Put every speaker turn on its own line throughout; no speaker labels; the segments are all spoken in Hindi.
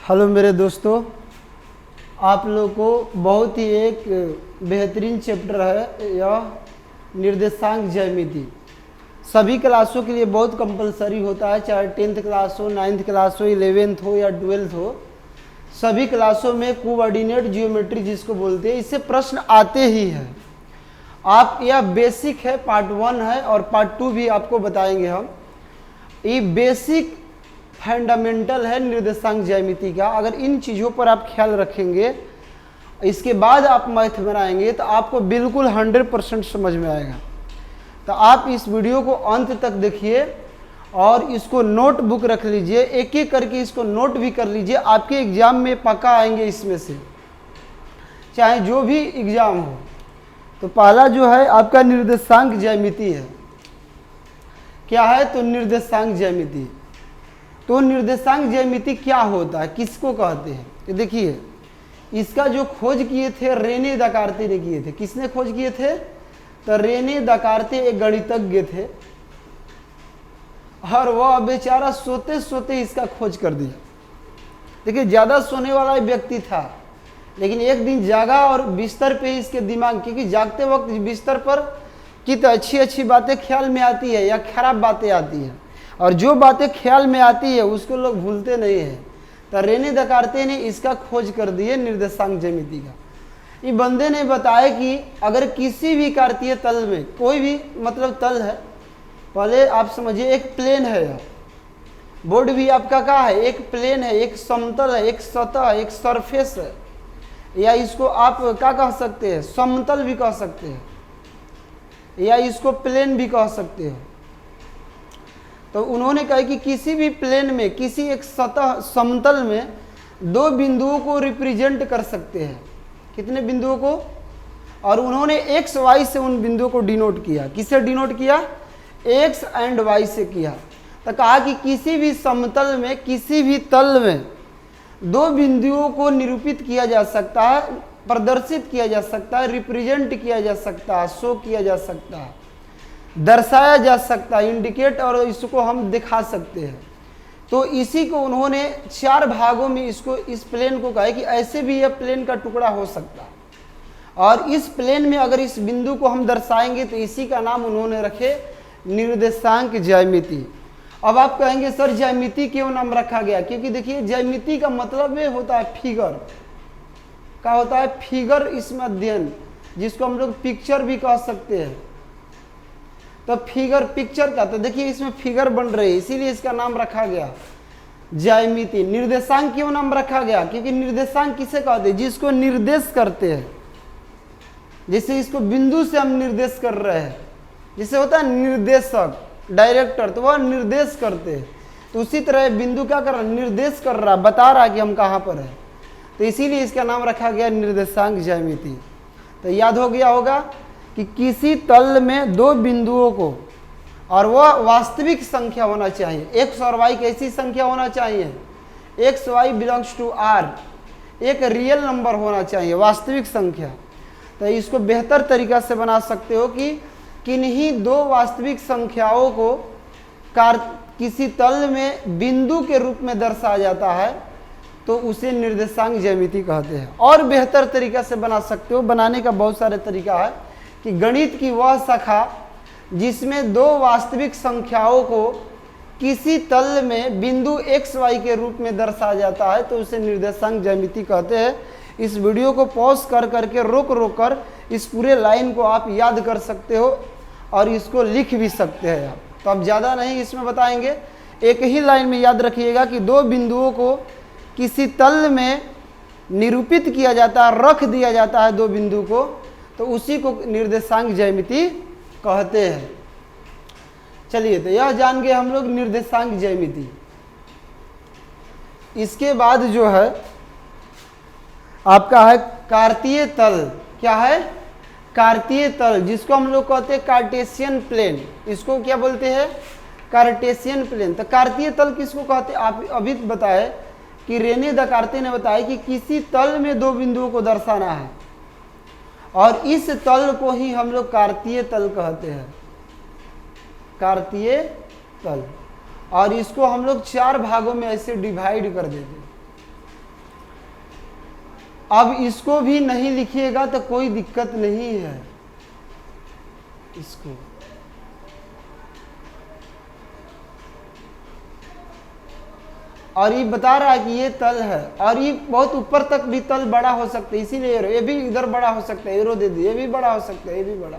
हेलो मेरे दोस्तों, आप लोग को बहुत ही एक बेहतरीन चैप्टर है यह निर्देशांक ज्यामिति। सभी क्लासों के लिए बहुत कंपलसरी होता है, चाहे 10th क्लास हो, 9th क्लास हो, 11th हो या 12th हो। सभी क्लासों में कोऑर्डिनेट ज्योमेट्री जिसको बोलते हैं, इससे प्रश्न आते ही हैं। आप यह बेसिक है, पार्ट 1 है और पार्ट 2 भी आपको बताएंगे हम। ये बेसिक फंडामेंटल है निर्देशांक ज्यामिति का। अगर इन चीज़ों पर आप ख्याल रखेंगे, इसके बाद आप मैथ बनाएंगे तो आपको बिल्कुल 100% समझ में आएगा। तो आप इस वीडियो को अंत तक देखिए और इसको नोटबुक रख लीजिए, एक एक करके इसको नोट भी कर लीजिए। आपके एग्जाम में पक्का आएंगे इसमें से, चाहे जो भी एग्जाम हो। तो पहला जो है आपका निर्देशांक ज्यामिति है। क्या है? तो निर्देशांक ज्यामिति। तो निर्देशांक ज्यामिति क्या होता है, किसको कहते हैं? तो देखिए, इसका जो खोज किए थे रेने दकार्ते ने किए थे। किसने खोज किए थे? तो रेने दकार्ते एक गणितज्ञ थे और वह बेचारा सोते सोते इसका खोज कर दिया। देखिए, ज़्यादा सोने वाला व्यक्ति था, लेकिन एक दिन जागा और बिस्तर पे इसके दिमाग, क्योंकि जागते वक्त बिस्तर पर की तो अच्छी अच्छी बातें ख्याल में आती है या खराब बातें आती हैं, और जो बातें ख्याल में आती है उसको लोग भूलते नहीं हैं। तो रेने दकार्ते ने इसका खोज कर दिए निर्देशांक ज्यामिति का। ये बंदे ने बताया कि अगर किसी भी कार्तीय तल में, कोई भी मतलब तल है, पहले आप समझिए एक प्लेन है, यह बोर्ड भी आपका क्या है? एक प्लेन है, एक समतल है, एक सतह, एक सरफेस है, या इसको आप क्या कह सकते हैं? समतल भी कह सकते हैं, या इसको प्लेन भी कह सकते हैं। तो उन्होंने कहा कि किसी भी प्लेन में, किसी एक सतह समतल में दो बिंदुओं को रिप्रेजेंट कर सकते हैं। कितने बिंदुओं को? और उन्होंने एक्स वाई से उन बिंदुओं को डिनोट किया। किससे डिनोट किया? एक्स एंड वाई से किया। तो कहा कि किसी भी समतल में, किसी भी तल में दो बिंदुओं को निरूपित किया जा सकता है, प्रदर्शित किया जा सकता है, रिप्रेजेंट किया जा सकता है, शो किया जा सकता है, दर्शाया जा सकता है, इंडिकेट, और इसको हम दिखा सकते हैं। तो इसी को उन्होंने 4 भागों में इसको, इस प्लेन को कहा कि ऐसे भी यह प्लेन का टुकड़ा हो सकता है, और इस प्लेन में अगर इस बिंदु को हम दर्शाएंगे तो इसी का नाम उन्होंने रखे निर्देशांक ज्यामिति। अब आप कहेंगे सर ज्यामिति क्यों नाम रखा गया? क्योंकि देखिए, ज्यामिति का मतलब में होता है फिगर। क्या होता है? फिगर इसमें अध्ययन, जिसको हम लोग पिक्चर भी कह सकते हैं। तो फिगर, पिक्चर का, तो देखिए इसमें फिगर बन रही है, इसीलिए इसका नाम रखा गया ज्यामिति। निर्देशांक क्यों नाम रखा गया? क्योंकि निर्देशांक किसे कहते हैं? जिसको निर्देश करते हैं। जैसे इसको बिंदु से हम निर्देश कर रहे हैं, जैसे होता है निर्देशक, डायरेक्टर, तो वह निर्देश करते हैं। तो उसी तरह बिंदु क्या कर रहा है? निर्देश कर रहा, बता रहा कि हम कहाँ पर हैं। तो इसीलिए इसका नाम रखा गया निर्देशांक ज्यामिति। तो याद हो गया होगा कि किसी तल में दो बिंदुओं को, और वह वास्तविक संख्या होना चाहिए। एक्स और वाई कैसी संख्या होना चाहिए? X Y belongs to R, एक रियल नंबर होना चाहिए, वास्तविक संख्या। तो इसको बेहतर तरीका से बना सकते हो कि किन्हीं दो वास्तविक संख्याओं को किसी तल में बिंदु के रूप में दर्शाया जाता है, तो उसे निर्देशांक ज्यामिति कहते हैं। और बेहतर तरीका से बना सकते हो, बनाने का बहुत सारे तरीका है, कि गणित की वह शाखा जिसमें दो वास्तविक संख्याओं को किसी तल में बिंदु एक्स वाई के रूप में दर्शाया जाता है, तो उसे निर्देशांक ज्यामिति कहते हैं। इस वीडियो को पॉज कर करके, रोक रोक कर इस पूरे लाइन को आप याद कर सकते हो और इसको लिख भी सकते हैं आप। तो अब ज़्यादा नहीं इसमें बताएंगे, एक ही लाइन में याद रखिएगा कि दो बिंदुओं को किसी तल में निरूपित किया जाता है, रख दिया जाता है दो बिंदु को, तो उसी को निर्देशांक ज्यामिति कहते हैं। चलिए, तो यह जान गए हम लोग निर्देशांक ज्यामिति। इसके बाद जो है आपका है कार्तीय तल। क्या है? कार्तीय तल, जिसको हम लोग कहते हैं कार्टेशियन प्लेन। इसको क्या बोलते हैं? Cartesian plane. तो कार्तीय तल किसको कहते हैं? आप अभी बताए कि रेने दकार्ते ने बताया कि किसी तल में दो बिंदुओं को दर्शाना है, और इस तल को ही हम लोग कार्तीय तल कहते हैं, कार्तीय तल। और इसको हम लोग 4 भागों में ऐसे डिवाइड कर देते हैं। अब इसको भी नहीं लिखिएगा तो कोई दिक्कत नहीं है। इसको और ये बता रहा है कि ये तल है और ये बहुत ऊपर तक भी तल बड़ा हो सकता है, इसीलिए ये भी इधर बड़ा हो सकता है, एरो दे दिए, ये भी बड़ा हो सकता है, ये भी बड़ा।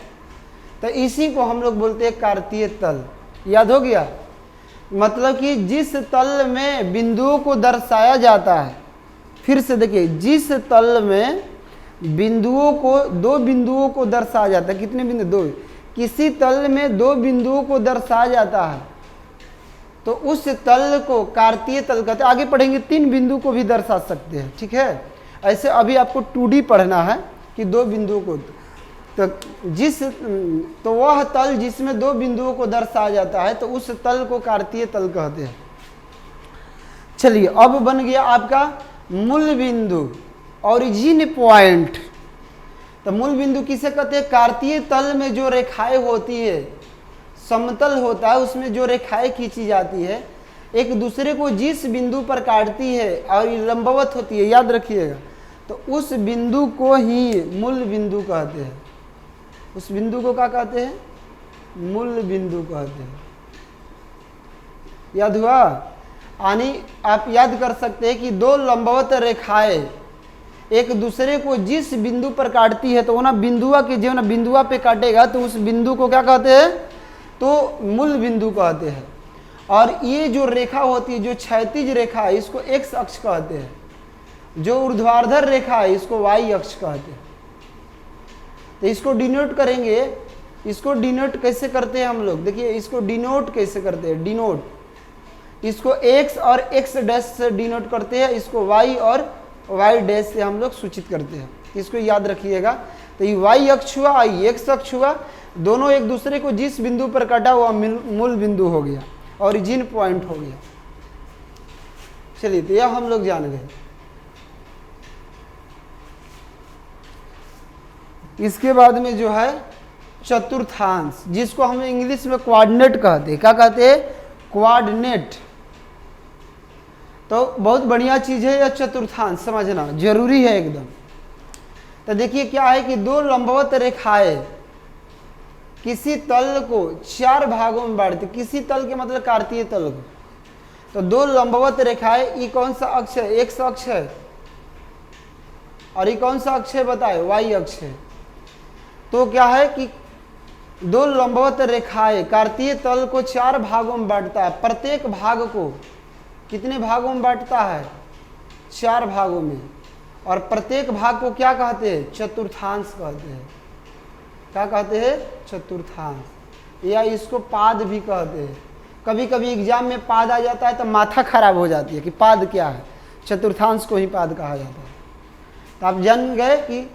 तो इसी को हम लोग बोलते हैं कार्तीय तल। याद हो गया? मतलब कि जिस तल में बिंदुओं को दर्शाया जाता है, फिर से देखिए, जिस तल में बिंदुओं को, दो बिंदुओं को दर्शाया जाता है, कितने बिंदु? दो। किसी तल में दो बिंदुओं को दर्शाया जाता है तो उस तल को कार्तीय तल कहते हैं। आगे पढ़ेंगे, तीन बिंदु को भी दर्शा सकते हैं, ठीक है। ऐसे अभी आपको 2D पढ़ना है कि दो बिंदुओं को, तो वह तल जिसमें दो बिंदुओं को दर्शाया जाता है तो उस तल को कार्तीय तल कहते हैं। चलिए, अब बन गया आपका मूल बिंदु, ओरिजिन पॉइंट। तो मूल बिंदु किसे कहते हैं? कार्तीय तल में जो रेखाएं होती है, समतल होता है, उसमें जो रेखाएं खींची जाती है, एक दूसरे को जिस बिंदु पर काटती है और ये लंबवत होती है, याद रखिएगा, तो उस बिंदु को ही मूल बिंदु कहते हैं। उस बिंदु को क्या कहते हैं? मूल बिंदु कहते हैं। याद हुआ? यानी आप याद कर सकते हैं कि दो लंबवत रेखाएं एक दूसरे को जिस बिंदु पर काटती है तो वो ना बिंदुआ के जो ना बिंदुआ पे काटेगा तो उस बिंदु को क्या कहते हैं? तो मूल बिंदु कहते हैं। और ये जो रेखा होती है, जो क्षैतिज रेखा है, इसको एक्स अक्ष कहते हैं। जो ऊर्ध्वाधर रेखा है, इसको वाई अक्ष कहते हैं। तो इसको डिनोट करेंगे। इसको डिनोट कैसे करते हैं हम लोग? देखिए, इसको डिनोट कैसे करते हैं? डिनोट, इसको एक्स और एक्स डैश से डिनोट करते हैं, इसको वाई और वाई डैश से हम लोग सूचित करते हैं। इसको याद रखिएगा। तो ये वाई अक्ष हुआ, ये एक्स अक्ष हुआ, दोनों एक दूसरे को जिस बिंदु पर काटा वह मूल बिंदु हो गया, ओरिजिन पॉइंट हो गया। चलिए, तो यह हम लोग जान गए। इसके बाद में जो है चतुर्थांश, जिसको हम इंग्लिश में कोऑर्डिनेट कहते हैं। क्या कहते हैं? कोऑर्डिनेट। तो बहुत बढ़िया चीज है यह चतुर्थांश, समझना जरूरी है एकदम। तो देखिए क्या है कि दो लंबवत रेखाएं किसी तल को चार भागों में बांटती, किसी तल के मतलब कार्तीय तल को। तो दो लंबवत रेखाएं, ये कौन सा अक्ष है? एक्स अक्ष है, और ये कौन सा अक्ष है बताए? वाई अक्ष है। तो क्या है कि दो लंबवत रेखाएं कार्तीय तल को चार भागों में बांटता है। प्रत्येक भाग को कितने भागों में बांटता है? चार भागों में। और प्रत्येक भाग को क्या कहते हैं? चतुर्थांश कहते हैं। क्या कहते हैं? चतुर्थांश, या इसको पाद भी कहते हैं। कभी कभी एग्जाम में पाद आ जाता है तो माथा खराब हो जाती है कि पाद क्या है। चतुर्थांश को ही पाद कहा जाता है। तो आप जान गए कि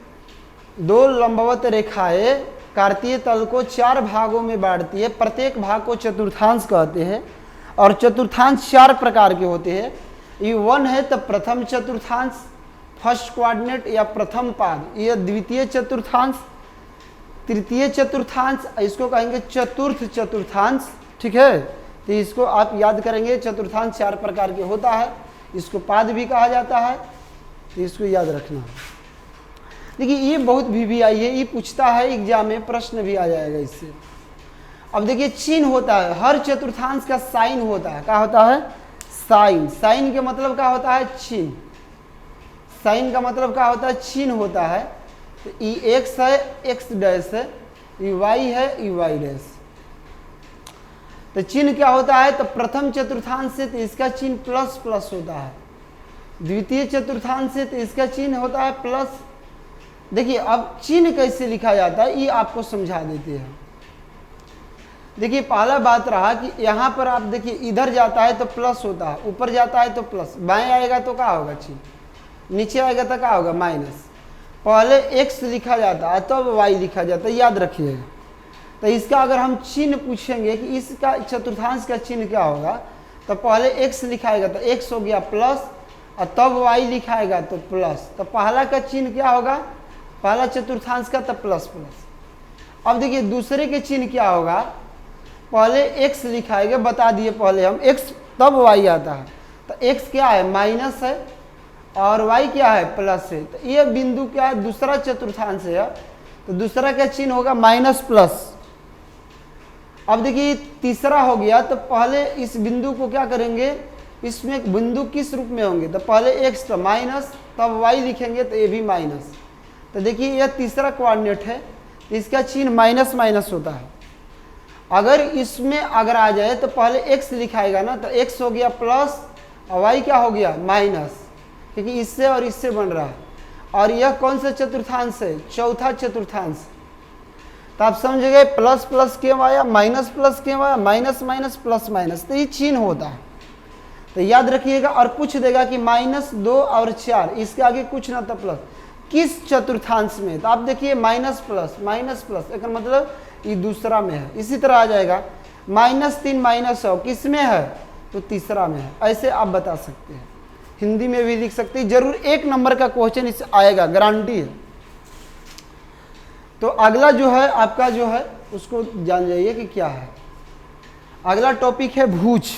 दो लंबवत रेखाएं कार्तीय तल को चार भागों में बांटती है, प्रत्येक भाग को चतुर्थांश कहते हैं। और चतुर्थांश चार प्रकार के होते हैं। ये वन है तो प्रथम चतुर्थांश, फर्स्ट कोऑर्डिनेट या प्रथम पाद। यह द्वितीय चतुर्थांश, तृतीय चतुर्थांश, इसको कहेंगे चतुर्थ चतुर्थांश, ठीक है। तो इसको आप याद करेंगे। चतुर्थांश चार प्रकार के होता है, इसको पाद भी कहा जाता है, तो इसको याद रखना है। देखिए, ये बहुत भी आई है, ये पूछता है एग्जाम में, प्रश्न भी आ जाएगा इससे। अब देखिए, चिन्ह होता है, हर चतुर्थांश का साइन होता है। क्या होता है? साइन। साइन के मतलब क्या होता है? चिन्ह। साइन का मतलब क्या होता है? चिन्ह होता है। तो ई एक्स है, एक्स डैश है, ई वाई है, ई वाई डैश। तो चिन्ह क्या होता है? तो प्रथम चतुर्थांश से तो इसका चिन्ह प्लस प्लस होता है। द्वितीय चतुर्थांश से तो इसका चिन्ह होता है प्लस। देखिए, अब चिन्ह कैसे लिखा जाता है ये आपको समझा देते हैं। देखिए, पहला बात रहा कि यहाँ पर आप देखिए, इधर जाता है तो प्लस होता है, ऊपर जाता है तो प्लस, बाएं आएगा तो क्या होगा? चिन्ह। नीचे आएगा तो क्या होगा? माइनस। पहले एक्स लिखा जाता है तब वाई लिखा जाता है, याद रखिएगा। तो इसका अगर हम चिन्ह पूछेंगे कि इसका चतुर्थांश का चिन्ह क्या होगा, तो पहले एक्स लिखाएगा तो एक्स हो गया प्लस, और तब वाई लिखाएगा तो प्लस। तो पहला का चिन्ह क्या होगा? पहला चतुर्थांश का तो प्लस प्लस। अब देखिए, दूसरे के चिन्ह क्या होगा? पहले एक्स लिखाएंगे, बता दिए पहले हम, एक्स तब वाई आता है। तो एक्स क्या है? माइनस है, और y क्या है प्लस है, तो ये बिंदु क्या है दूसरा चतुर्थांश है, तो दूसरा क्या चिन्ह होगा माइनस प्लस। अब देखिए तीसरा हो गया, तो पहले इस बिंदु को क्या करेंगे, इसमें बिंदु किस रूप में होंगे, तो पहले x तो माइनस, तब y लिखेंगे तो ये भी माइनस। तो देखिए यह तीसरा कोऑर्डिनेट है, इसका चिन्ह माइनस माइनस होता है। अगर इसमें अगर आ जाए तो पहले x लिखाएगा ना, तो x हो गया प्लस और y क्या हो गया माइनस, क्योंकि इससे और इससे बन रहा है। और यह कौन सा चतुर्थांश है, चौथा चतुर्थांश। तो आप समझ गए प्लस प्लस क्यों आया, माइनस प्लस क्यों आया, माइनस माइनस प्लस माइनस, तो ये चिन्ह होता है। तो याद रखिएगा। और पूछ देगा कि -2 और 4 इसके आगे कुछ ना तो प्लस, किस चतुर्थांश में, तो आप देखिए माइनस प्लस एक मतलब ये दूसरा में है। इसी तरह आ जाएगा -3 -100 किस में है, तो तीसरा में है। ऐसे आप बता सकते हैं, हिंदी में भी लिख सकते हैं। जरूर 1 नंबर का क्वेश्चन इससे आएगा, गारंटी है। तो अगला जो है आपका जो है उसको जान जाइए कि क्या है। अगला टॉपिक है भुज।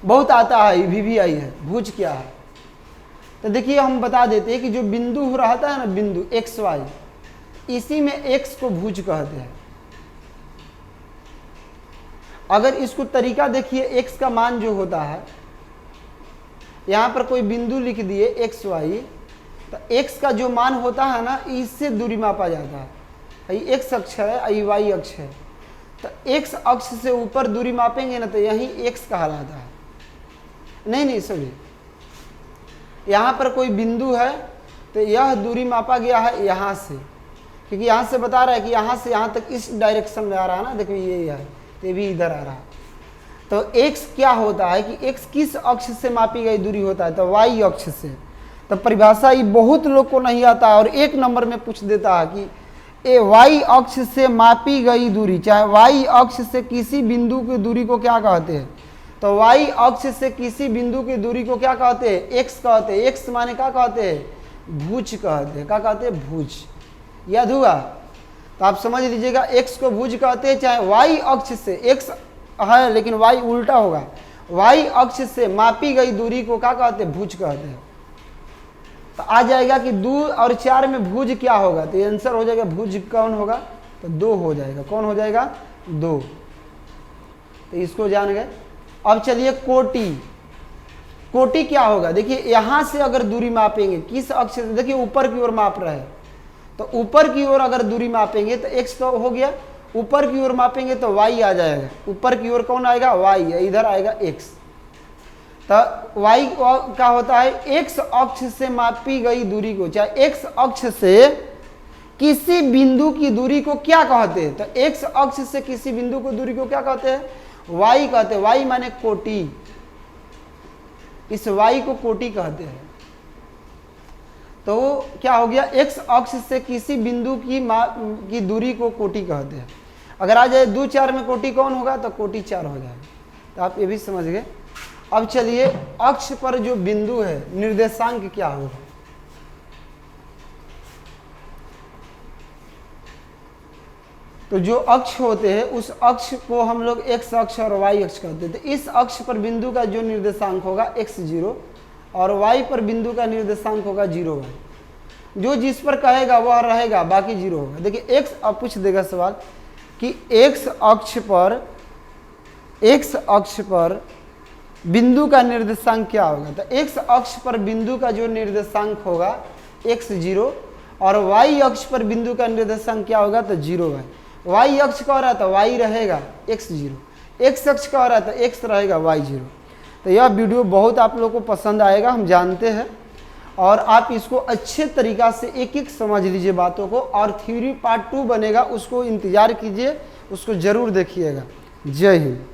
बहुत आता है, VVI है। भुज क्या है, तो देखिए हम बता देते हैं कि जो बिंदु रहता है ना, बिंदु XY, इसी में x को भुज कहते हैं। अगर इसको तरीका देखिए, x का मान जो होता है, यहां पर कोई बिंदु लिख दिए XY, तो x का जो मान होता है ना, इससे दूरी मापा जाता है। ये x अक्ष है, ये y अक्ष है, तो x अक्ष से ऊपर दूरी मापेंगे ना, तो यही x कहलाता है। नहीं समझे, यहाँ पर कोई बिंदु है, तो यह दूरी मापा गया है यहाँ से, क्योंकि यहाँ से बता रहा है कि यहाँ से यहाँ तक इस डायरेक्शन में आ रहा है ना, देखो ये है, ये भी इधर आ रहा है। तो x क्या होता है कि x किस अक्ष से मापी गई दूरी होता है, तो y अक्ष से। तो परिभाषा ये बहुत लोग को नहीं आता, और 1 नंबर में पूछ देता है कि y अक्ष से मापी गई दूरी, चाहे y अक्ष से किसी बिंदु की दूरी को क्या कहते हैं, तो y अक्ष से किसी बिंदु की दूरी को क्या कहते हैं, x कहते हैं। x माने क्या कहते हैं, भुज कहते हैं। क्या कहते हैं, भुज। याद हुआ, तो आप समझ लीजिएगा x को भुज कहते हैं, चाहे y अक्ष से, x है लेकिन y उल्टा होगा, y अक्ष से मापी गई दूरी को क्या कहते हैं, भुज कहते हैं। तो आ जाएगा कि 2 और 4 में भुज क्या होगा, तो आंसर हो जाएगा भुज कौन होगा, तो 2 हो जाएगा। कौन हो जाएगा, 2। तो इसको जान गए। अब चलिए कोटि। कोटि क्या होगा, देखिए यहां से अगर दूरी मापेंगे किस अक्ष से, देखिए ऊपर की ओर माप रहे हैं, तो ऊपर की ओर अगर दूरी मापेंगे तो x तो हो गया, ऊपर की ओर मापेंगे तो y आ जाएगा। ऊपर की ओर कौन आएगा, y, इधर आएगा x। तो y क्या होता है, x अक्ष से मापी गई दूरी को, चाहे x अक्ष से किसी बिंदु की दूरी को क्या कहते हैं, तो x अक्ष से किसी बिंदु को दूरी को क्या कहते हैं, y कहते हैं। y माने कोटि, इस y को कोटि कहते हैं। तो क्या हो गया, x अक्ष से किसी बिंदु की दूरी को कोटि कहते हैं। अगर आ जाए 2 4 में कोटि कौन होगा, तो कोटि 4 हो जाएगा। तो आप ये भी समझ गए। अब चलिए अक्ष पर जो बिंदु है, निर्देशांक क्या होगा। तो जो अक्ष होते हैं उस अक्ष को हम लोग x अक्ष और y अक्ष कहते हैं। तो इस अक्ष पर बिंदु का जो निर्देशांक होगा x0, और y पर बिंदु का निर्देशांक होगा 0y। जो जिस पर कहेगा वह रहेगा, बाकी 0 होगा। देखिए x, अब पूछ देगा सवाल कि x अक्ष पर बिंदु का निर्देशांक क्या होगा। तो x अक्ष पर बिंदु का जो निर्देशांक होगा x0, और y अक्ष पर बिंदु का निर्देशांक क्या होगा, तो 0y। y अक्ष का हो रहा है तो y रहेगा x0, x अक्ष का हो रहा है तो x रहेगा y0। तो यह वीडियो बहुत आप लोगों को पसंद आएगा, हम जानते हैं, और आप इसको अच्छे तरीका से एक एक समझ लीजिए बातों को। और थ्योरी पार्ट 2 बनेगा, उसको इंतजार कीजिए, उसको जरूर देखिएगा। जय हिंद।